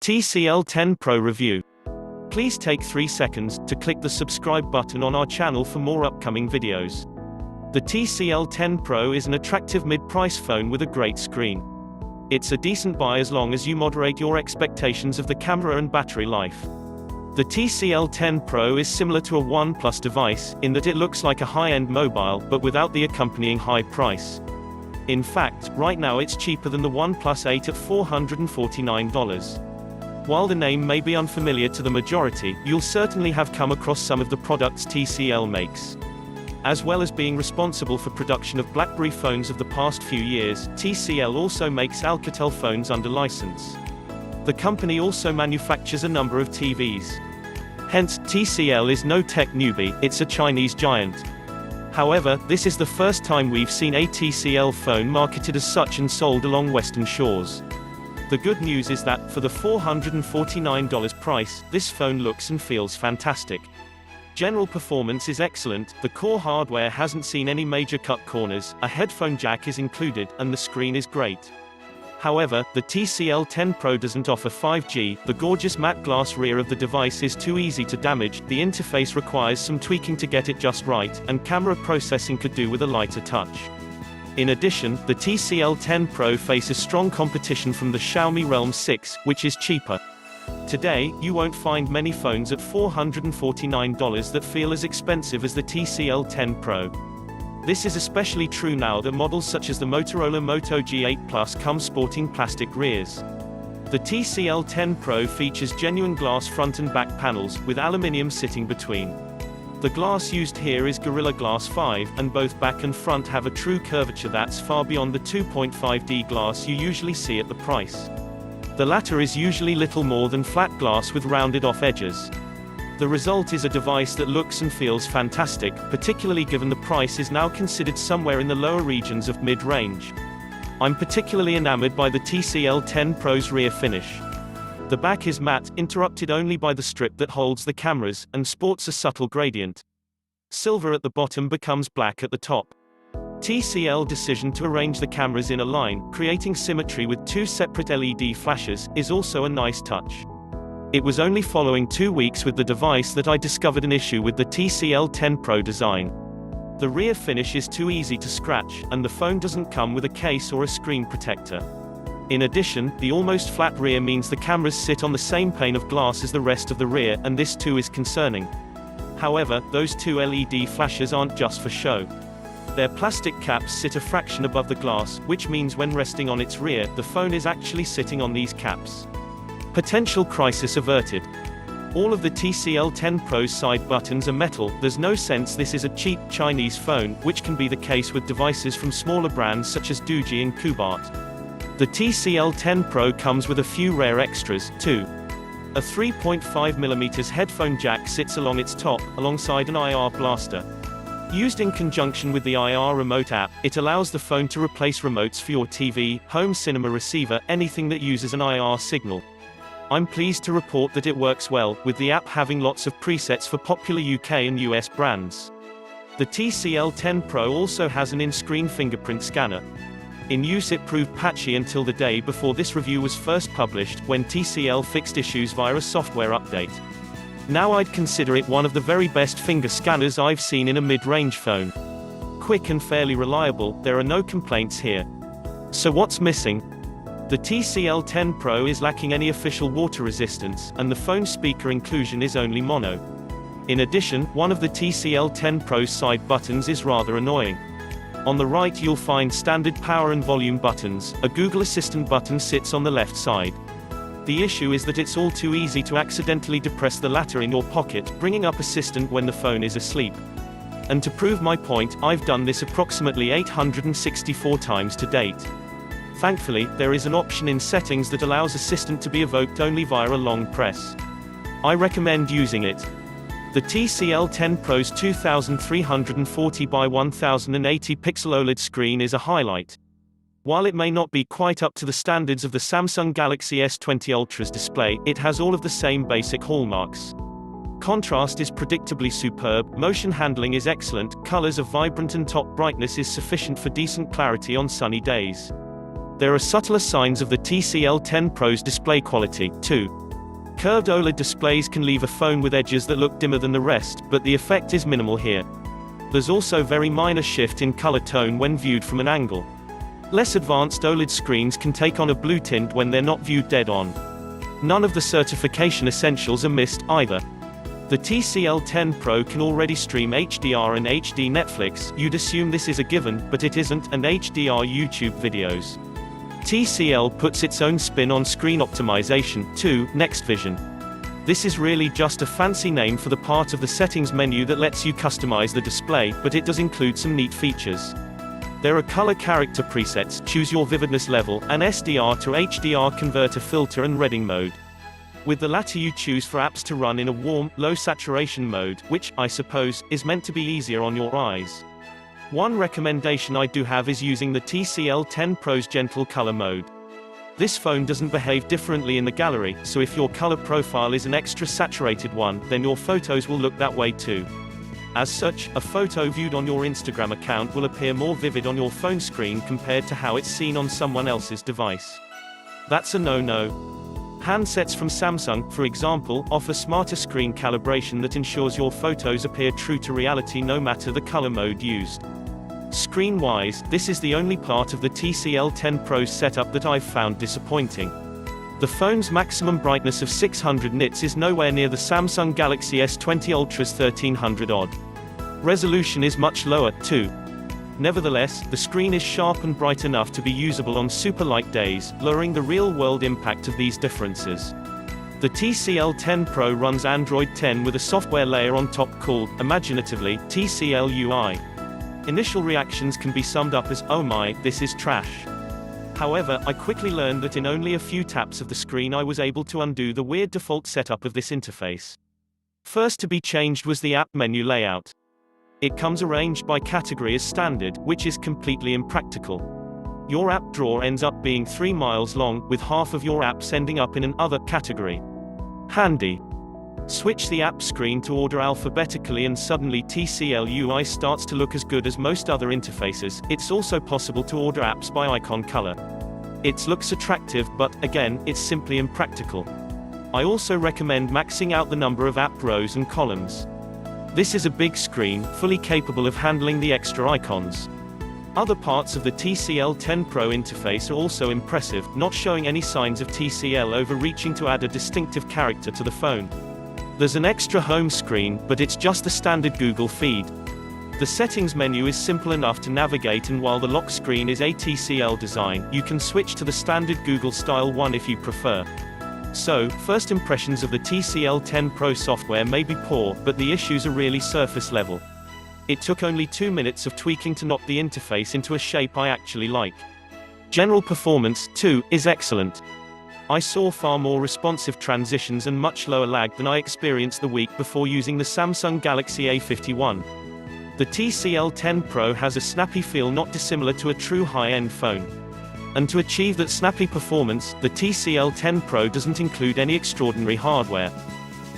TCL 10 Pro Review. Please take 3 seconds to click the subscribe button on our channel for more upcoming videos. The TCL 10 Pro is an attractive mid-price phone with a great screen. It's a decent buy as long as you moderate your expectations of the camera and battery life. The TCL 10 Pro is similar to a OnePlus device, in that it looks like a high-end mobile, but without the accompanying high price. In fact, right now it's cheaper than the OnePlus 8 at $449. While the name may be unfamiliar to the majority, you'll certainly have come across some of the products TCL makes. As well as being responsible for production of BlackBerry phones of the past few years, TCL also makes Alcatel phones under license. The company also manufactures a number of TVs. Hence, TCL is no tech newbie, it's a Chinese giant. However, this is the first time we've seen a TCL phone marketed as such and sold along Western shores. The good news is that, for the $449 price, this phone looks and feels fantastic. General performance is excellent, the core hardware hasn't seen any major cut corners, a headphone jack is included, and the screen is great. However, the TCL 10 Pro doesn't offer 5G, the gorgeous matte glass rear of the device is too easy to damage, the interface requires some tweaking to get it just right, and camera processing could do with a lighter touch. In addition, the TCL 10 Pro faces strong competition from the Xiaomi Realm 6, which is cheaper. Today, you won't find many phones at $449 that feel as expensive as the TCL 10 Pro. This is especially true now that models such as the Motorola Moto G8 Plus come sporting plastic rears. The TCL 10 Pro features genuine glass front and back panels, with aluminium sitting between. The glass used here is Gorilla Glass 5, and both back and front have a true curvature that's far beyond the 2.5D glass you usually see at the price. The latter is usually little more than flat glass with rounded off edges. The result is a device that looks and feels fantastic, particularly given the price is now considered somewhere in the lower regions of mid-range. I'm particularly enamored by the TCL 10 Pro's rear finish. The back is matte, interrupted only by the strip that holds the cameras, and sports a subtle gradient. Silver at the bottom becomes black at the top. TCL decision to arrange the cameras in a line, creating symmetry with 2 separate LED flashes, is also a nice touch. It was only following 2 weeks with the device that I discovered an issue with the TCL 10 Pro design. The rear finish is too easy to scratch, and the phone doesn't come with a case or a screen protector. In addition, the almost flat rear means the cameras sit on the same pane of glass as the rest of the rear, and this too is concerning. However, those 2 LED flashes aren't just for show. Their plastic caps sit a fraction above the glass, which means when resting on its rear, the phone is actually sitting on these caps. Potential crisis averted. All of the TCL 10 Pro's side buttons are metal, there's no sense this is a cheap, Chinese phone, which can be the case with devices from smaller brands such as Doogee and Kubart. The TCL 10 Pro comes with a few rare extras, too. A 3.5mm headphone jack sits along its top, alongside an IR blaster. Used in conjunction with the IR remote app, it allows the phone to replace remotes for your TV, home cinema receiver, anything that uses an IR signal. I'm pleased to report that it works well, with the app having lots of presets for popular UK and US brands. The TCL 10 Pro also has an in-screen fingerprint scanner. In use it proved patchy until the day before this review was first published, when TCL fixed issues via a software update. Now I'd consider it one of the very best finger scanners I've seen in a mid-range phone. Quick and fairly reliable, there are no complaints here. So what's missing? The TCL 10 Pro is lacking any official water resistance, and the phone speaker inclusion is only mono. In addition, one of the TCL 10 Pro's side buttons is rather annoying. On the right you'll find standard power and volume buttons, a Google Assistant button sits on the left side. The issue is that it's all too easy to accidentally depress the latter in your pocket, bringing up Assistant when the phone is asleep. And to prove my point, I've done this approximately 864 times to date. Thankfully, there is an option in settings that allows Assistant to be evoked only via a long press. I recommend using it. The TCL 10 Pro's 2340 by 1080 pixel OLED screen is a highlight. While it may not be quite up to the standards of the Samsung Galaxy S20 Ultra's display, it has all of the same basic hallmarks. Contrast is predictably superb, motion handling is excellent, colors are vibrant and top brightness is sufficient for decent clarity on sunny days. There are subtler signs of the TCL 10 Pro's display quality, too. Curved OLED displays can leave a phone with edges that look dimmer than the rest, but the effect is minimal here. There's also very minor shift in color tone when viewed from an angle. Less advanced OLED screens can take on a blue tint when they're not viewed dead-on. None of the certification essentials are missed, either. The TCL 10 Pro can already stream HDR and HD Netflix. You'd assume this is a given, but it isn't, and HDR YouTube videos. TCL puts its own spin on screen optimization, too, Next Vision. This is really just a fancy name for the part of the settings menu that lets you customize the display, but it does include some neat features. There are color character presets, choose your vividness level, and SDR to HDR converter filter and reading mode. With the latter you choose for apps to run in a warm, low saturation mode, which, I suppose, is meant to be easier on your eyes. One recommendation I do have is using the TCL 10 Pro's gentle color mode. This phone doesn't behave differently in the gallery, so if your color profile is an extra saturated one, then your photos will look that way too. As such, a photo viewed on your Instagram account will appear more vivid on your phone screen compared to how it's seen on someone else's device. That's a no-no. Handsets from Samsung, for example, offer smarter screen calibration that ensures your photos appear true to reality no matter the color mode used. Screen-wise, this is the only part of the TCL 10 Pro's setup that I've found disappointing. The phone's maximum brightness of 600 nits is nowhere near the Samsung Galaxy S20 Ultra's 1300 odd. Resolution is much lower, too. Nevertheless, the screen is sharp and bright enough to be usable on super light days, lowering the real-world impact of these differences. The TCL 10 Pro runs Android 10 with a software layer on top called, imaginatively, TCL UI. Initial reactions can be summed up as, "Oh my, this is trash." However, I quickly learned that in only a few taps of the screen I was able to undo the weird default setup of this interface. First to be changed was the app menu layout. It comes arranged by category as standard, which is completely impractical. Your app drawer ends up being 3 miles long, with half of your apps ending up in an other category. Handy. Switch the app screen to order alphabetically and suddenly TCL UI starts to look as good as most other interfaces. It's also possible to order apps by icon color. It looks attractive, but, again, it's simply impractical. I also recommend maxing out the number of app rows and columns. This is a big screen, fully capable of handling the extra icons. Other parts of the TCL 10 Pro interface are also impressive, not showing any signs of TCL overreaching to add a distinctive character to the phone. There's an extra home screen, but it's just the standard Google feed. The settings menu is simple enough to navigate, and while the lock screen is a TCL design, you can switch to the standard Google-style one if you prefer. So, first impressions of the TCL 10 Pro software may be poor, but the issues are really surface level. It took only 2 minutes of tweaking to knock the interface into a shape I actually like. General performance, too, is excellent. I saw far more responsive transitions and much lower lag than I experienced the week before using the Samsung Galaxy A51. The TCL 10 Pro has a snappy feel not dissimilar to a true high-end phone. And to achieve that snappy performance, the TCL 10 Pro doesn't include any extraordinary hardware.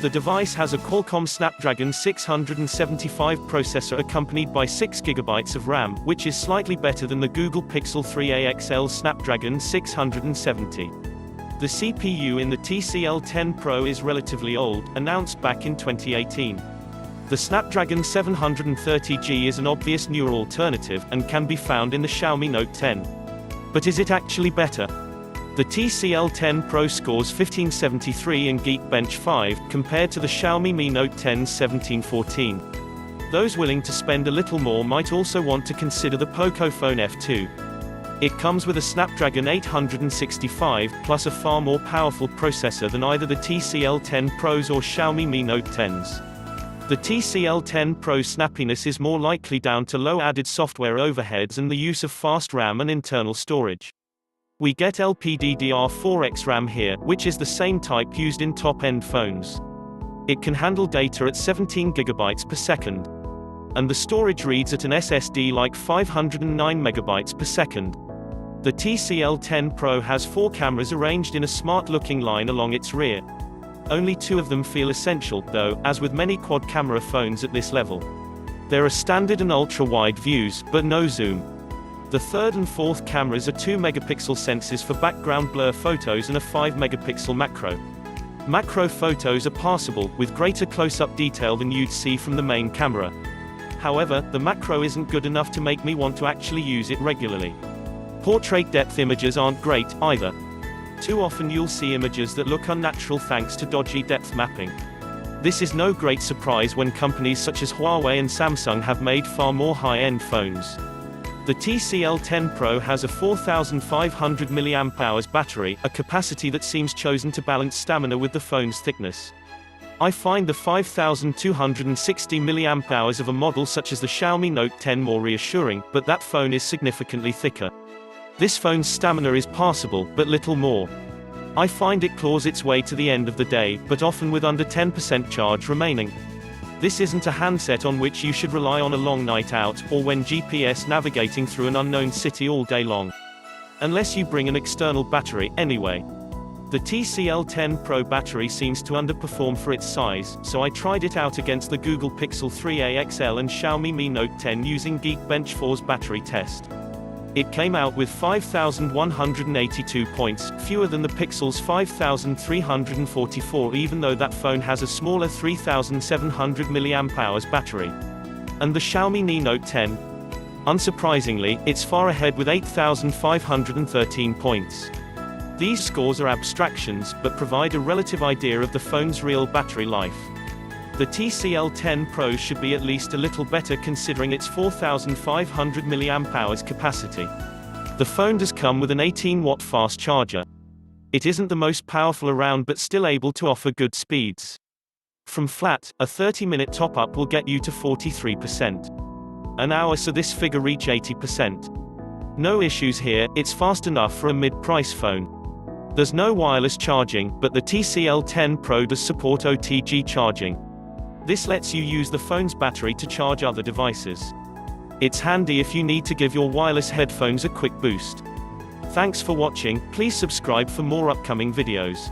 The device has a Qualcomm Snapdragon 675 processor accompanied by 6GB of RAM, which is slightly better than the Google Pixel 3a XL Snapdragon 670. The CPU in the TCL 10 Pro is relatively old, announced back in 2018. The Snapdragon 730G is an obvious newer alternative, and can be found in the Xiaomi Note 10. But is it actually better? The TCL 10 Pro scores 1573 in Geekbench 5, compared to the Xiaomi Mi Note 10's 1714. Those willing to spend a little more might also want to consider the Pocophone F2. It comes with a Snapdragon 865, plus a far more powerful processor than either the TCL 10 Pros or Xiaomi Mi Note 10s. The TCL 10 Pro's snappiness is more likely down to low added software overheads and the use of fast RAM and internal storage. We get LPDDR4X RAM here, which is the same type used in top-end phones. It can handle data at 17 GB per second. And the storage reads at an SSD like 509 MB per second. The TCL 10 Pro has 4 cameras arranged in a smart-looking line along its rear. Only 2 of them feel essential, though, as with many quad-camera phones at this level. There are standard and ultra-wide views, but no zoom. The third and fourth cameras are 2-megapixel sensors for background blur photos and a 5-megapixel macro. Macro photos are passable, with greater close-up detail than you'd see from the main camera. However, the macro isn't good enough to make me want to actually use it regularly. Portrait depth images aren't great, either. Too often you'll see images that look unnatural thanks to dodgy depth mapping. This is no great surprise when companies such as Huawei and Samsung have made far more high-end phones. The TCL 10 Pro has a 4,500 mAh battery, a capacity that seems chosen to balance stamina with the phone's thickness. I find the 5,260 mAh of a model such as the Xiaomi Note 10 more reassuring, but that phone is significantly thicker. This phone's stamina is passable, but little more. I find it claws its way to the end of the day, but often with under 10% charge remaining. This isn't a handset on which you should rely on a long night out, or when GPS navigating through an unknown city all day long. Unless you bring an external battery, anyway. The TCL 10 Pro battery seems to underperform for its size, so I tried it out against the Google Pixel 3a XL and Xiaomi Mi Note 10 using Geekbench 4's battery test. It came out with 5,182 points, fewer than the Pixel's 5,344, even though that phone has a smaller 3,700 mAh battery. And the Xiaomi Mi Note 10? Unsurprisingly, it's far ahead with 8,513 points. These scores are abstractions, but provide a relative idea of the phone's real battery life. The TCL 10 Pro should be at least a little better considering its 4,500 mAh capacity. The phone does come with an 18-watt fast charger. It isn't the most powerful around but still able to offer good speeds. From flat, a 30-minute top-up will get you to 43%. An hour so this figure reach 80%. No issues here, it's fast enough for a mid-price phone. There's no wireless charging, but the TCL 10 Pro does support OTG charging. This lets you use the phone's battery to charge other devices. It's handy if you need to give your wireless headphones a quick boost. Thanks for watching, please subscribe for more upcoming videos.